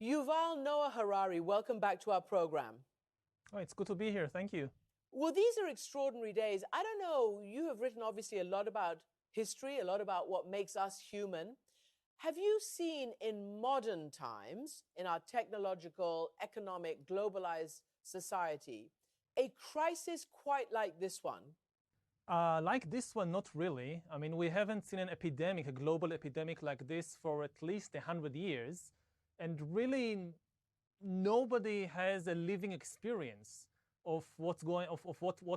Yuval Noah Harari, welcome back to our program. Oh, it's good to be here. Thank you. Well, these are extraordinary days. I don't know, you have written obviously a lot about history, a lot about what makes us human. Have you seen in modern times, in our technological, economic, globalized society, a crisis quite like this one? Like this one, not really. I mean, we haven't seen an epidemic, a global epidemic like this for at least 100 years. And really, nobody has a living experience of what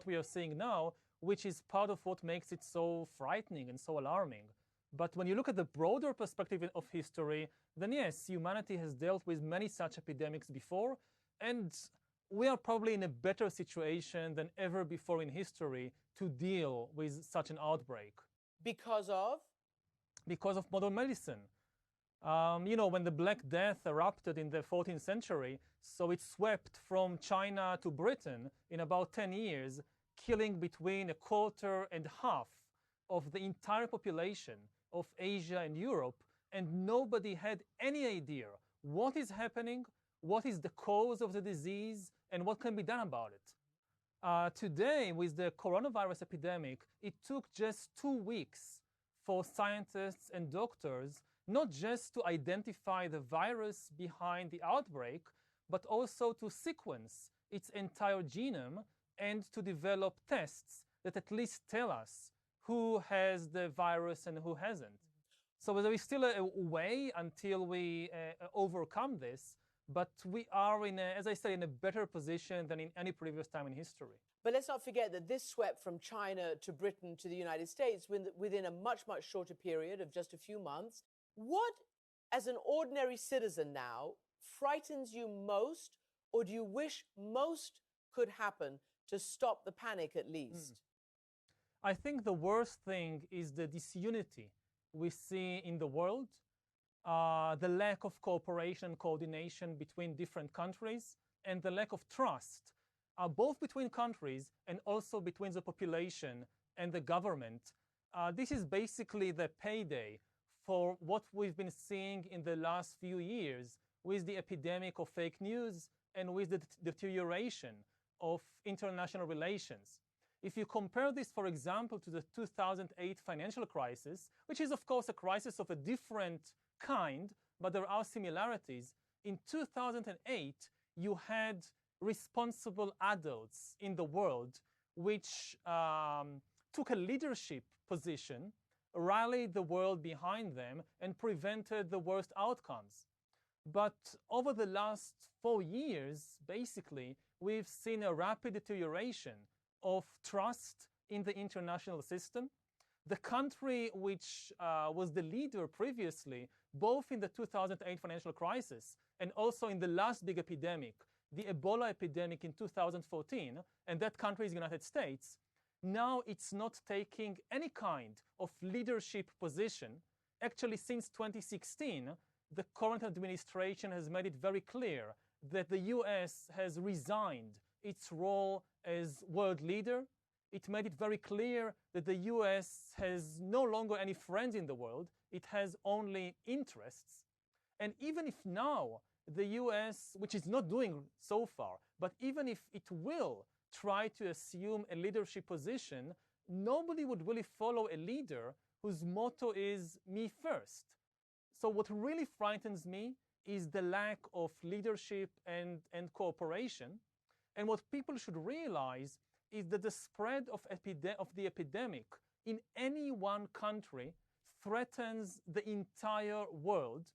we are seeing now, which is part of what makes it so frightening and so alarming. But when you look at the broader perspective of history, then yes, humanity has dealt with many such epidemics before, and we are probably in a better situation than ever before in history to deal with such an outbreak. Because of? Because of modern medicine. When the Black Death erupted in the 14th century, so it swept from China to Britain in about 10 years, killing between a quarter and half of the entire population of Asia and Europe, and nobody had any idea what is happening, what is the cause of the disease, and what can be done about it. Today, with the coronavirus epidemic, it took just 2 weeks for scientists and doctors not just to identify the virus behind the outbreak, but also to sequence its entire genome and to develop tests that at least tell us who has the virus and who hasn't. So there is still a way until we overcome this, but we are, as I say, in a better position than in any previous time in history. But let's not forget that this swept from China to Britain to the United States within a much, much shorter period of just a few months. What, as an ordinary citizen now, frightens you most, or do you wish most could happen to stop the panic at least? I think the worst thing is the disunity we see in the world, the lack of cooperation and coordination between different countries, and the lack of trust, both between countries and also between the population and the government. This is basically the payday for what we've been seeing in the last few years with the epidemic of fake news and with the deterioration of international relations. If you compare this, for example, to the 2008 financial crisis, which is, of course, a crisis of a different kind, but there are similarities. In 2008, you had responsible adults in the world which took a leadership position, rallied the world behind them, and prevented the worst outcomes. But over the last 4 years, basically, we've seen a rapid deterioration of trust in the international system. The country which was the leader previously, both in the 2008 financial crisis and also in the last big epidemic, the Ebola epidemic in 2014, and that country is the United States, now it's not taking any kind of leadership position. Actually, since 2016, the current administration has made it very clear that the US has resigned its role as world leader. It made it very clear that the US has no longer any friends in the world. It has only interests. And even if now the US, which is not doing so far, but even if it will try to assume a leadership position, nobody would really follow a leader whose motto is me first. So what really frightens me is the lack of leadership and cooperation. And what people should realize is that the spread of the epidemic in any one country threatens the entire world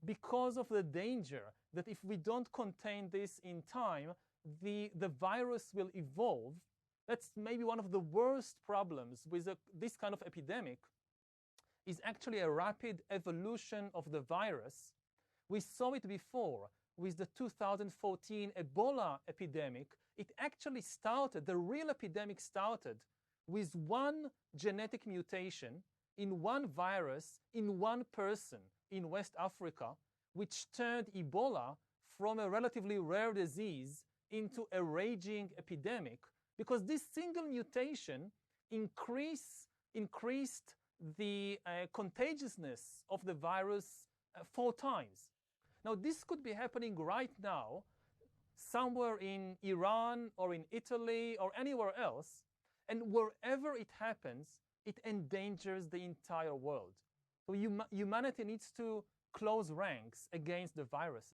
because of the danger that if we don't contain this in time, the virus will evolve. That's maybe one of the worst problems with this kind of epidemic, is actually a rapid evolution of the virus. We saw it before with the 2014 Ebola epidemic. It actually started, the real epidemic started with one genetic mutation in one virus in one person in West Africa, which turned Ebola from a relatively rare disease into a raging epidemic, because this single mutation increased the contagiousness of the virus 4 times. Now, this could be happening right now, somewhere in Iran or in Italy or anywhere else, and wherever it happens, it endangers the entire world. So humanity needs to close ranks against the virus.